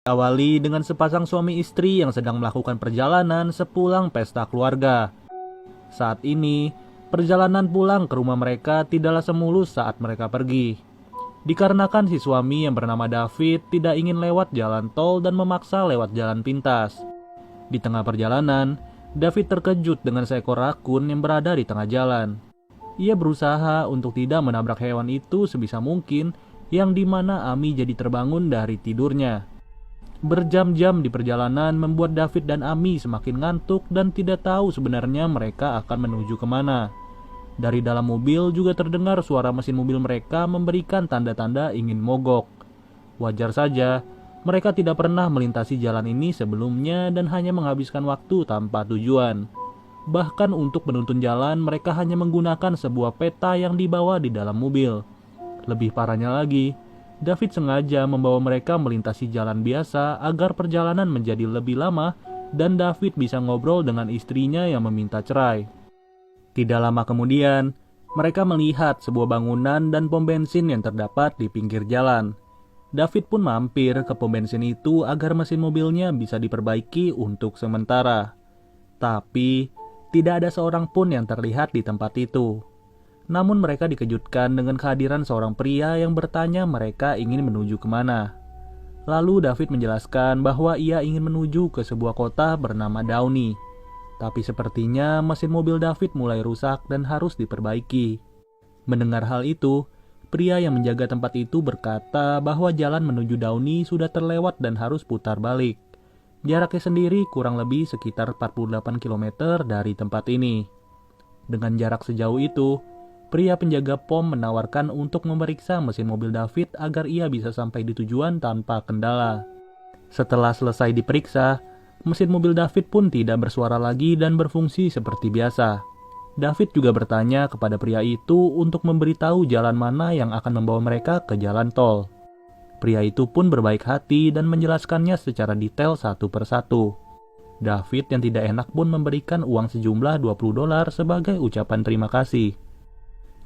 Awali dengan sepasang suami istri yang sedang melakukan perjalanan sepulang pesta keluarga. Saat ini, perjalanan pulang ke rumah mereka tidaklah semulus saat mereka pergi. Dikarenakan si suami yang bernama David tidak ingin lewat jalan tol dan memaksa lewat jalan pintas. Di tengah perjalanan, David terkejut dengan seekor rakun yang berada di tengah jalan. Ia berusaha untuk tidak menabrak hewan itu sebisa mungkin, yang dimana Ami jadi terbangun dari tidurnya. Berjam-jam di perjalanan membuat David dan Ami semakin ngantuk dan tidak tahu sebenarnya mereka akan menuju kemana. Dari dalam mobil juga terdengar suara mesin mobil mereka memberikan tanda-tanda ingin mogok. Wajar saja, mereka tidak pernah melintasi jalan ini sebelumnya dan hanya menghabiskan waktu tanpa tujuan. Bahkan untuk menuntun jalan, mereka hanya menggunakan sebuah peta yang dibawa di dalam mobil. Lebih parahnya lagi, David sengaja membawa mereka melintasi jalan biasa agar perjalanan menjadi lebih lama dan David bisa ngobrol dengan istrinya yang meminta cerai. Tidak lama kemudian, mereka melihat sebuah bangunan dan pom bensin yang terdapat di pinggir jalan. David pun mampir ke pom bensin itu agar mesin mobilnya bisa diperbaiki untuk sementara. Tapi, tidak ada seorang pun yang terlihat di tempat itu. Namun mereka dikejutkan dengan kehadiran seorang pria yang bertanya mereka ingin menuju kemana. Lalu David menjelaskan bahwa ia ingin menuju ke sebuah kota bernama Downey. Tapi sepertinya mesin mobil David mulai rusak dan harus diperbaiki. Mendengar hal itu, pria yang menjaga tempat itu berkata bahwa jalan menuju Downey sudah terlewat dan harus putar balik. Jaraknya sendiri kurang lebih sekitar 48 km dari tempat ini. Dengan jarak sejauh itu, pria penjaga pom menawarkan untuk memeriksa mesin mobil David agar ia bisa sampai di tujuan tanpa kendala. Setelah selesai diperiksa, mesin mobil David pun tidak bersuara lagi dan berfungsi seperti biasa. David juga bertanya kepada pria itu untuk memberitahu jalan mana yang akan membawa mereka ke jalan tol. Pria itu pun berbaik hati dan menjelaskannya secara detail satu persatu. David yang tidak enak pun memberikan uang sejumlah $20 sebagai ucapan terima kasih.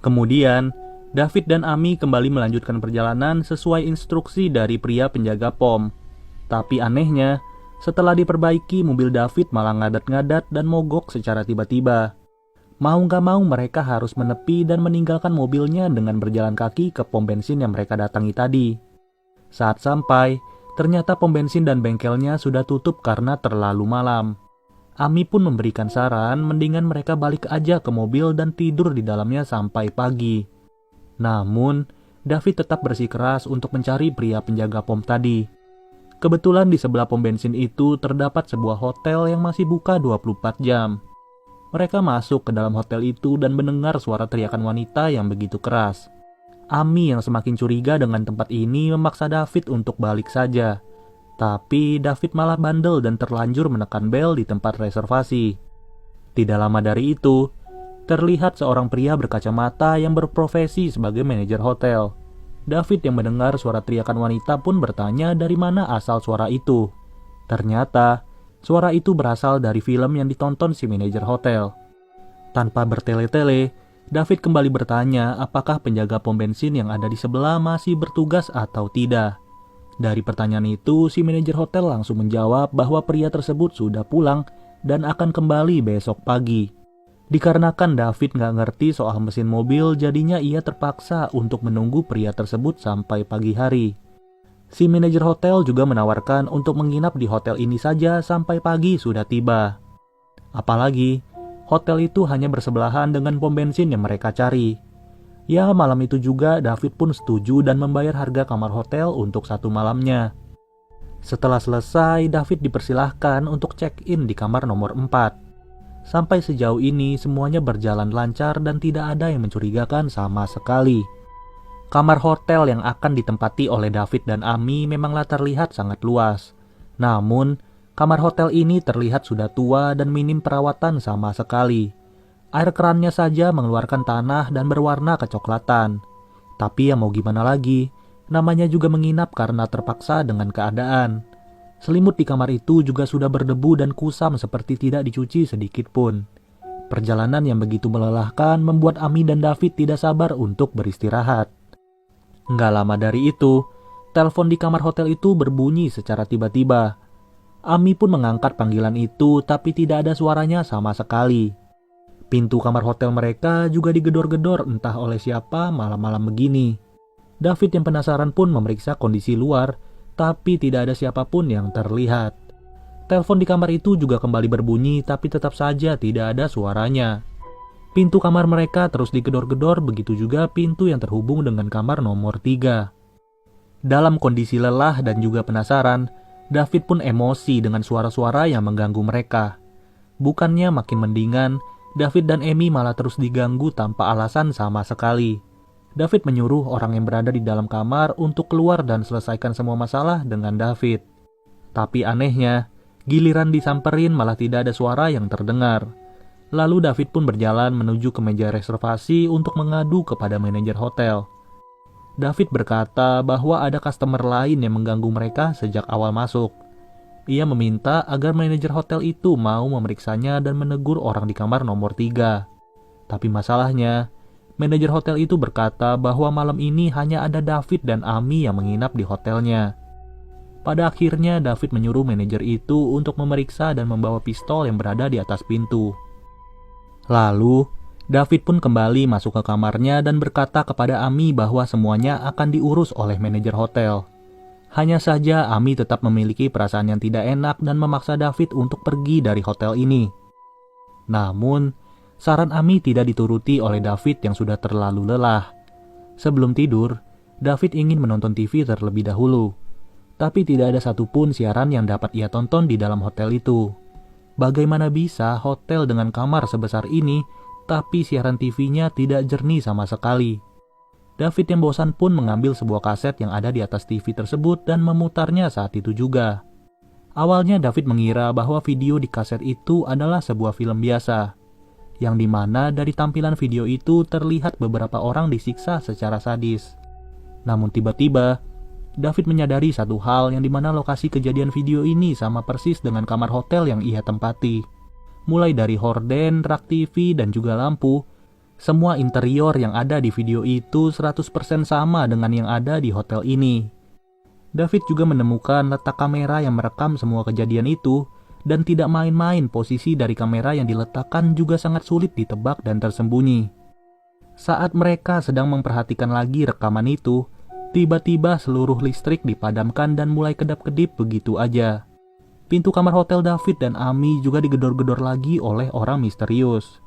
Kemudian, David dan Ami kembali melanjutkan perjalanan sesuai instruksi dari pria penjaga pom. Tapi anehnya, setelah diperbaiki mobil David malah ngadat-ngadat dan mogok secara tiba-tiba. Mau gak mau mereka harus menepi dan meninggalkan mobilnya dengan berjalan kaki ke pom bensin yang mereka datangi tadi. Saat sampai, ternyata pom bensin dan bengkelnya sudah tutup karena terlalu malam. Ami pun memberikan saran mendingan mereka balik aja ke mobil dan tidur di dalamnya sampai pagi. Namun, David tetap bersikeras untuk mencari pria penjaga pom tadi. Kebetulan di sebelah pom bensin itu terdapat sebuah hotel yang masih buka 24 jam. Mereka masuk ke dalam hotel itu dan mendengar suara teriakan wanita yang begitu keras. Ami yang semakin curiga dengan tempat ini memaksa David untuk balik saja. Tapi David malah bandel dan terlanjur menekan bel di tempat reservasi. Tidak lama dari itu, terlihat seorang pria berkacamata yang berprofesi sebagai manajer hotel. David yang mendengar suara teriakan wanita pun bertanya dari mana asal suara itu. Ternyata, suara itu berasal dari film yang ditonton si manajer hotel. Tanpa bertele-tele, David kembali bertanya apakah penjaga pom bensin yang ada di sebelah masih bertugas atau tidak. Dari pertanyaan itu, si manajer hotel langsung menjawab bahwa pria tersebut sudah pulang dan akan kembali besok pagi. Dikarenakan David gak ngerti soal mesin mobil, jadinya ia terpaksa untuk menunggu pria tersebut sampai pagi hari. Si manajer hotel juga menawarkan untuk menginap di hotel ini saja sampai pagi sudah tiba. Apalagi, hotel itu hanya bersebelahan dengan pom bensin yang mereka cari. Ya, malam itu juga David pun setuju dan membayar harga kamar hotel untuk satu malamnya. Setelah selesai, David dipersilahkan untuk check-in di kamar nomor 4. Sampai sejauh ini semuanya berjalan lancar dan tidak ada yang mencurigakan sama sekali. Kamar hotel yang akan ditempati oleh David dan Ami memanglah terlihat sangat luas. Namun, kamar hotel ini terlihat sudah tua dan minim perawatan sama sekali. Air kerannya saja mengeluarkan tanah dan berwarna kecoklatan. Tapi ya mau gimana lagi, namanya juga menginap karena terpaksa dengan keadaan. Selimut di kamar itu juga sudah berdebu dan kusam seperti tidak dicuci sedikit pun. Perjalanan yang begitu melelahkan membuat Ami dan David tidak sabar untuk beristirahat. Nggak lama dari itu, Telepon di kamar hotel itu berbunyi secara tiba-tiba. Ami pun mengangkat panggilan itu, tapi tidak ada suaranya sama sekali. Pintu kamar hotel mereka juga digedor-gedor entah oleh siapa malam-malam begini. David yang penasaran pun memeriksa kondisi luar, tapi tidak ada siapapun yang terlihat. Telepon di kamar itu juga kembali berbunyi, tapi tetap saja tidak ada suaranya. Pintu kamar mereka terus digedor-gedor, begitu juga pintu yang terhubung dengan kamar nomor 3. Dalam kondisi lelah dan juga penasaran, David pun emosi dengan suara-suara yang mengganggu mereka. Bukannya makin mendingan, David dan Amy malah terus diganggu tanpa alasan sama sekali. David menyuruh orang yang berada di dalam kamar untuk keluar dan selesaikan semua masalah dengan David. Tapi anehnya, giliran disamperin malah tidak ada suara yang terdengar. Lalu David pun berjalan menuju ke meja reservasi untuk mengadu kepada manajer hotel. David berkata bahwa ada customer lain yang mengganggu mereka sejak awal masuk. Ia meminta agar manajer hotel itu mau memeriksanya dan menegur orang di kamar nomor 3. Tapi masalahnya, manajer hotel itu berkata bahwa malam ini hanya ada David dan Amy yang menginap di hotelnya. Pada akhirnya David menyuruh manajer itu untuk memeriksa dan membawa pistol yang berada di atas pintu. Lalu, David pun kembali masuk ke kamarnya dan berkata kepada Amy bahwa semuanya akan diurus oleh manajer hotel. Hanya saja Amy tetap memiliki perasaan yang tidak enak dan memaksa David untuk pergi dari hotel ini. Namun, saran Amy tidak dituruti oleh David yang sudah terlalu lelah. Sebelum tidur, David ingin menonton TV terlebih dahulu. Tapi tidak ada satupun siaran yang dapat ia tonton di dalam hotel itu. Bagaimana bisa hotel dengan kamar sebesar ini, tapi siaran TV-nya tidak jernih sama sekali? David yang bosan pun mengambil sebuah kaset yang ada di atas TV tersebut dan memutarnya saat itu juga. Awalnya David mengira bahwa video di kaset itu adalah sebuah film biasa, yang dimana dari tampilan video itu terlihat beberapa orang disiksa secara sadis. Namun tiba-tiba, David menyadari satu hal yang dimana lokasi kejadian video ini sama persis dengan kamar hotel yang ia tempati. Mulai dari horden, rak TV, dan juga lampu, semua interior yang ada di video itu 100% sama dengan yang ada di hotel ini. David juga menemukan letak kamera yang merekam semua kejadian itu, dan tidak main-main posisi dari kamera yang diletakkan juga sangat sulit ditebak dan tersembunyi. Saat mereka sedang memperhatikan lagi rekaman itu, tiba-tiba seluruh listrik dipadamkan dan mulai kedap-kedip begitu aja. Pintu kamar hotel David dan Amy juga digedor-gedor lagi oleh orang misterius.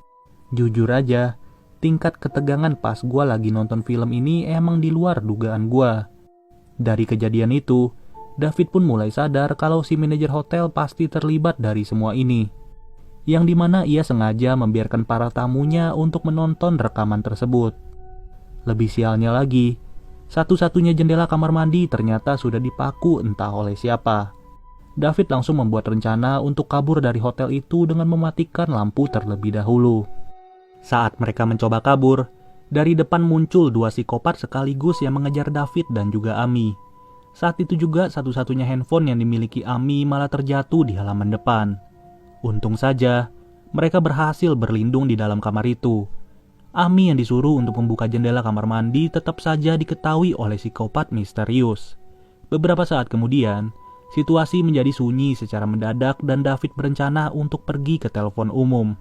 Jujur aja, tingkat ketegangan pas gue lagi nonton film ini emang di luar dugaan gue. Dari kejadian itu, David pun mulai sadar kalau si manajer hotel pasti terlibat dari semua ini. Yang dimana ia sengaja membiarkan para tamunya untuk menonton rekaman tersebut. Lebih sialnya lagi, satu-satunya jendela kamar mandi ternyata sudah dipaku entah oleh siapa. David langsung membuat rencana untuk kabur dari hotel itu dengan mematikan lampu terlebih dahulu. Saat mereka mencoba kabur, dari depan muncul dua psikopat sekaligus yang mengejar David dan juga Amy. Saat itu juga satu-satunya handphone yang dimiliki Amy malah terjatuh di halaman depan. Untung saja, mereka berhasil berlindung di dalam kamar itu. Amy yang disuruh untuk membuka jendela kamar mandi tetap saja diketahui oleh psikopat misterius. Beberapa saat kemudian, situasi menjadi sunyi secara mendadak dan David berencana untuk pergi ke telepon umum.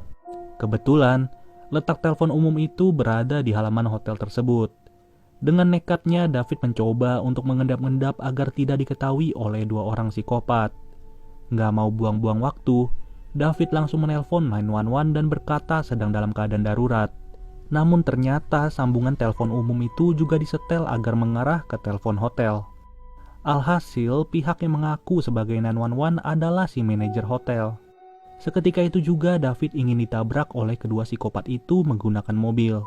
Kebetulan, letak telepon umum itu berada di halaman hotel tersebut. Dengan nekatnya, David mencoba untuk mengendap-endap agar tidak diketahui oleh dua orang psikopat. Nggak mau buang-buang waktu, David langsung menelpon 911 dan berkata sedang dalam keadaan darurat. Namun ternyata sambungan telepon umum itu juga disetel agar mengarah ke telepon hotel. Alhasil, pihak yang mengaku sebagai 911 adalah si manajer hotel. Seketika itu juga David ingin ditabrak oleh kedua psikopat itu menggunakan mobil.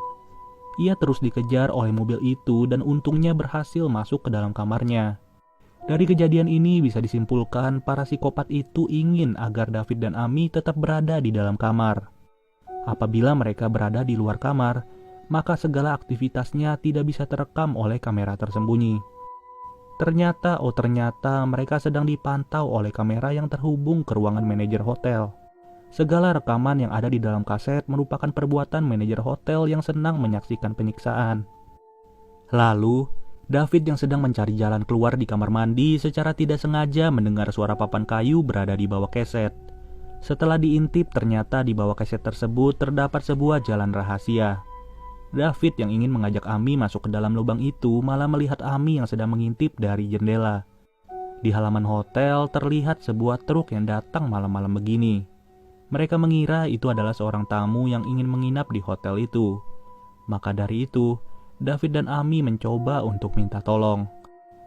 Ia terus dikejar oleh mobil itu dan untungnya berhasil masuk ke dalam kamarnya. Dari kejadian ini bisa disimpulkan para psikopat itu ingin agar David dan Amy tetap berada di dalam kamar. Apabila mereka berada di luar kamar, maka segala aktivitasnya tidak bisa terekam oleh kamera tersembunyi. Ternyata mereka sedang dipantau oleh kamera yang terhubung ke ruangan manajer hotel. Segala rekaman yang ada di dalam kaset merupakan perbuatan manajer hotel yang senang menyaksikan penyiksaan. Lalu, David yang sedang mencari jalan keluar di kamar mandi secara tidak sengaja mendengar suara papan kayu berada di bawah keset. Setelah diintip, ternyata di bawah keset tersebut terdapat sebuah jalan rahasia. David yang ingin mengajak Amy masuk ke dalam lubang itu malah melihat Amy yang sedang mengintip dari jendela. Di halaman hotel terlihat sebuah truk yang datang malam-malam begini. Mereka mengira itu adalah seorang tamu yang ingin menginap di hotel itu. Maka dari itu, David dan Amy mencoba untuk minta tolong.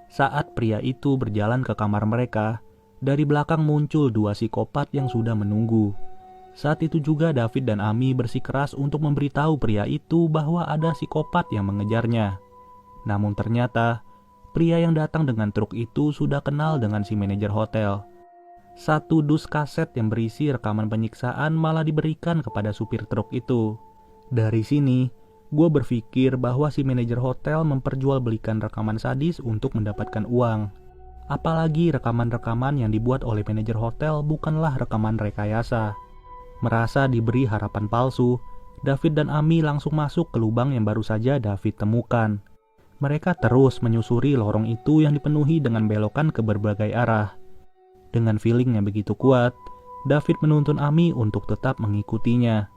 Saat pria itu berjalan ke kamar mereka, dari belakang muncul dua psikopat yang sudah menunggu. Saat itu juga David dan Amy bersikeras untuk memberitahu pria itu bahwa ada psikopat yang mengejarnya. Namun ternyata, pria yang datang dengan truk itu sudah kenal dengan si manajer hotel. Satu dus kaset yang berisi rekaman penyiksaan malah diberikan kepada supir truk itu. Dari sini, gue berpikir bahwa si manajer hotel memperjualbelikan rekaman sadis untuk mendapatkan uang. Apalagi rekaman-rekaman yang dibuat oleh manajer hotel bukanlah rekaman rekayasa. Merasa diberi harapan palsu, David dan Amy langsung masuk ke lubang yang baru saja David temukan. Mereka terus menyusuri lorong itu yang dipenuhi dengan belokan ke berbagai arah. Dengan feeling yang begitu kuat, David menuntun Amy untuk tetap mengikutinya.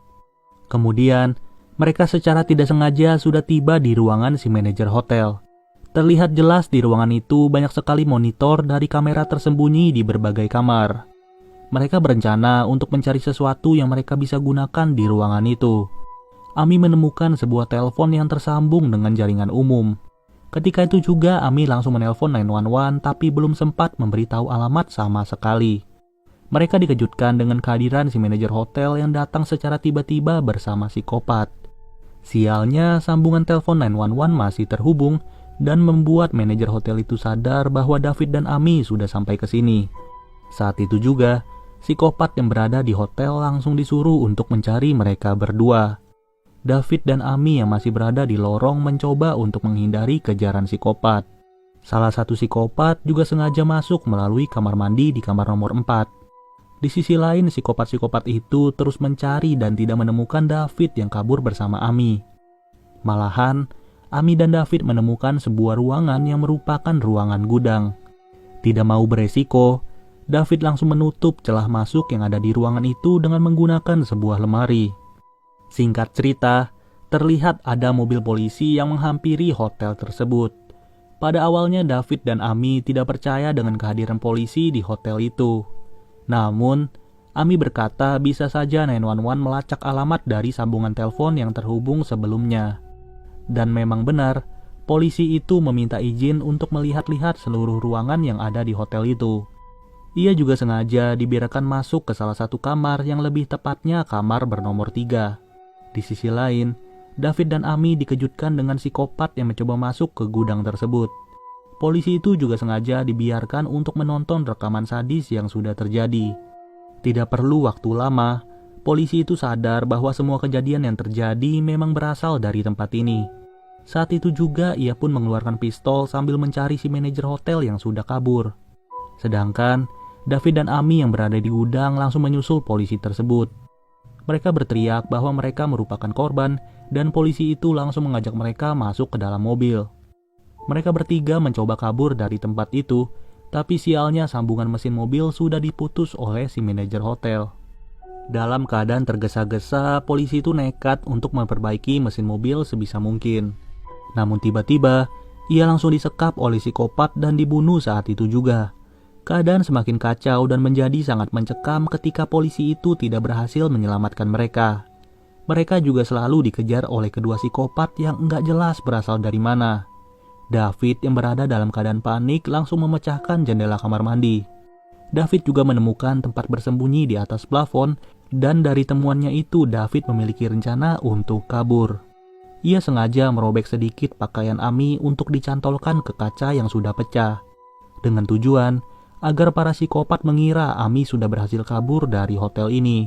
Kemudian, mereka secara tidak sengaja sudah tiba di ruangan si manajer hotel. Terlihat jelas di ruangan itu banyak sekali monitor dari kamera tersembunyi di berbagai kamar. Mereka berencana untuk mencari sesuatu yang mereka bisa gunakan di ruangan itu. Amy menemukan sebuah telepon yang tersambung dengan jaringan umum. Ketika itu juga Amy langsung menelpon 911 tapi belum sempat memberitahu alamat sama sekali. Mereka dikejutkan dengan kehadiran si manajer hotel yang datang secara tiba-tiba bersama psikopat. Sialnya, sambungan telepon 911 masih terhubung dan membuat manajer hotel itu sadar bahwa David dan Amy sudah sampai ke sini. Saat itu juga, psikopat yang berada di hotel langsung disuruh untuk mencari mereka berdua. David dan Amy yang masih berada di lorong mencoba untuk menghindari kejaran psikopat. Salah satu psikopat juga sengaja masuk melalui kamar mandi di kamar nomor 4. Di sisi lain, psikopat-psikopat itu terus mencari dan tidak menemukan David yang kabur bersama Amy. Malahan, Amy dan David menemukan sebuah ruangan yang merupakan ruangan gudang. Tidak mau beresiko, David langsung menutup celah masuk yang ada di ruangan itu dengan menggunakan sebuah lemari. Singkat cerita, terlihat ada mobil polisi yang menghampiri hotel tersebut. Pada awalnya David dan Amy tidak percaya dengan kehadiran polisi di hotel itu. Namun, Amy berkata bisa saja 911 melacak alamat dari sambungan telepon yang terhubung sebelumnya. Dan memang benar, polisi itu meminta izin untuk melihat-lihat seluruh ruangan yang ada di hotel itu. Ia juga sengaja dibiarkan masuk ke salah satu kamar yang lebih tepatnya kamar bernomor 3. Di sisi lain, David dan Amy dikejutkan dengan psikopat yang mencoba masuk ke gudang tersebut. Polisi itu juga sengaja dibiarkan untuk menonton rekaman sadis yang sudah terjadi. Tidak perlu waktu lama, polisi itu sadar bahwa semua kejadian yang terjadi memang berasal dari tempat ini. Saat itu juga ia pun mengeluarkan pistol sambil mencari si manajer hotel yang sudah kabur. Sedangkan David dan Amy yang berada di gudang langsung menyusul polisi tersebut. Mereka berteriak bahwa mereka merupakan korban dan polisi itu langsung mengajak mereka masuk ke dalam mobil. Mereka bertiga mencoba kabur dari tempat itu, tapi sialnya sambungan mesin mobil sudah diputus oleh si manajer hotel. Dalam keadaan tergesa-gesa, polisi itu nekat untuk memperbaiki mesin mobil sebisa mungkin. Namun tiba-tiba, ia langsung disekap oleh psikopat dan dibunuh saat itu juga. Keadaan semakin kacau dan menjadi sangat mencekam ketika polisi itu tidak berhasil menyelamatkan mereka. Mereka juga selalu dikejar oleh kedua psikopat yang enggak jelas berasal dari mana. David yang berada dalam keadaan panik langsung memecahkan jendela kamar mandi. David juga menemukan tempat bersembunyi di atas plafon dan dari temuannya itu David memiliki rencana untuk kabur. Ia sengaja merobek sedikit pakaian Amy untuk dicantolkan ke kaca yang sudah pecah. Dengan tujuan agar para psikopat mengira Amy sudah berhasil kabur dari hotel ini.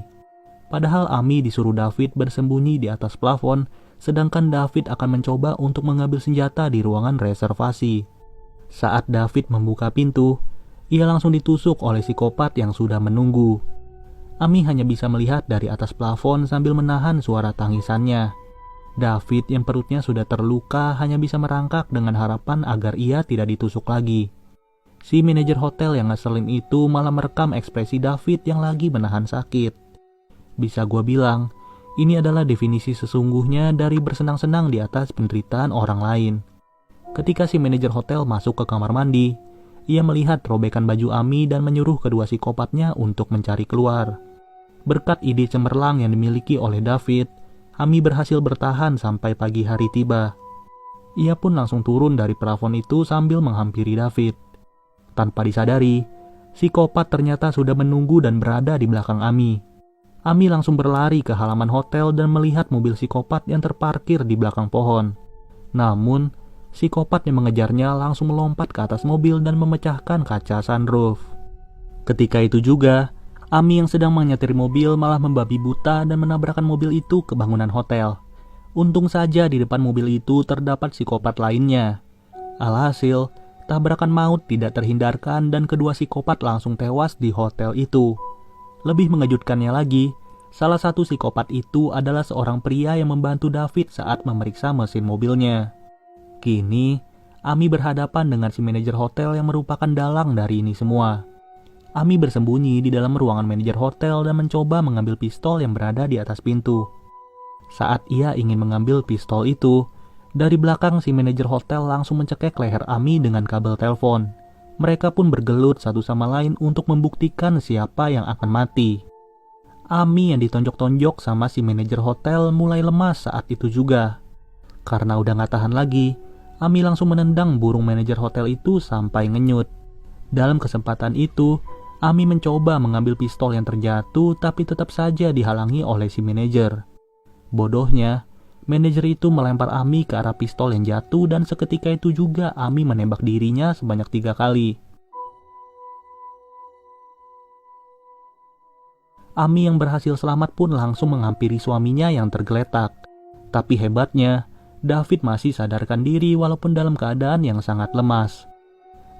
Padahal Amy disuruh David bersembunyi di atas plafon, sedangkan David akan mencoba untuk mengambil senjata di ruangan reservasi. Saat David membuka pintu, ia langsung ditusuk oleh psikopat yang sudah menunggu. Amy hanya bisa melihat dari atas plafon sambil menahan suara tangisannya. David yang perutnya sudah terluka hanya bisa merangkak dengan harapan agar ia tidak ditusuk lagi. Si manajer hotel yang ngeselin itu malah merekam ekspresi David yang lagi menahan sakit. Bisa gua bilang, ini adalah definisi sesungguhnya dari bersenang-senang di atas penderitaan orang lain. Ketika si manajer hotel masuk ke kamar mandi, ia melihat robekan baju Ami dan menyuruh kedua psikopatnya untuk mencari keluar. Berkat ide cemerlang yang dimiliki oleh David, Ami berhasil bertahan sampai pagi hari tiba. Ia pun langsung turun dari plafon itu sambil menghampiri David. Tanpa disadari, psikopat ternyata sudah menunggu dan berada di belakang Ami. Ami langsung berlari ke halaman hotel dan melihat mobil psikopat yang terparkir di belakang pohon. Namun, psikopat yang mengejarnya langsung melompat ke atas mobil dan memecahkan kaca sunroof. Ketika itu juga, Ami yang sedang menyetir mobil malah membabi buta dan menabrakkan mobil itu ke bangunan hotel. Untung saja di depan mobil itu terdapat psikopat lainnya. Alhasil, tabrakan maut tidak terhindarkan dan kedua psikopat langsung tewas di hotel itu. Lebih mengejutkannya lagi, salah satu psikopat itu adalah seorang pria yang membantu David saat memeriksa mesin mobilnya. Kini, Ami berhadapan dengan si manajer hotel yang merupakan dalang dari ini semua. Ami bersembunyi di dalam ruangan manajer hotel dan mencoba mengambil pistol yang berada di atas pintu. Saat ia ingin mengambil pistol itu, dari belakang si manajer hotel langsung mencekek leher Ami dengan kabel telepon. Mereka pun bergelut satu sama lain untuk membuktikan siapa yang akan mati. Ami yang ditonjok-tonjok sama si manajer hotel mulai lemas saat itu juga. Karena udah gak tahan lagi, Ami langsung menendang burung manajer hotel itu sampai ngenyut. Dalam kesempatan itu, Ami mencoba mengambil pistol yang terjatuh tapi tetap saja dihalangi oleh si manajer. Bodohnya, manajer itu melempar Ami ke arah pistol yang jatuh dan seketika itu juga Ami menembak dirinya sebanyak 3 kali. Ami yang berhasil selamat pun langsung menghampiri suaminya yang tergeletak. Tapi hebatnya, David masih sadarkan diri walaupun dalam keadaan yang sangat lemas.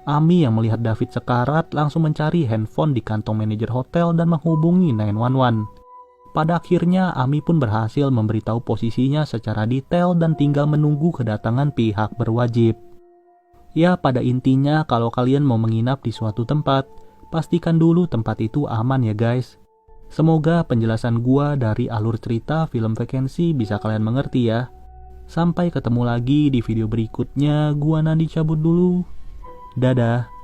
Ami yang melihat David sekarat langsung mencari handphone di kantong manajer hotel dan menghubungi 911. Pada akhirnya Ami pun berhasil memberitahu posisinya secara detail dan tinggal menunggu kedatangan pihak berwajib. Ya, pada intinya kalau kalian mau menginap di suatu tempat, pastikan dulu tempat itu aman ya guys. Semoga penjelasan gua dari alur cerita film Vacancy bisa kalian mengerti ya. Sampai ketemu lagi di video berikutnya, gua Nandi cabut dulu. Dadah.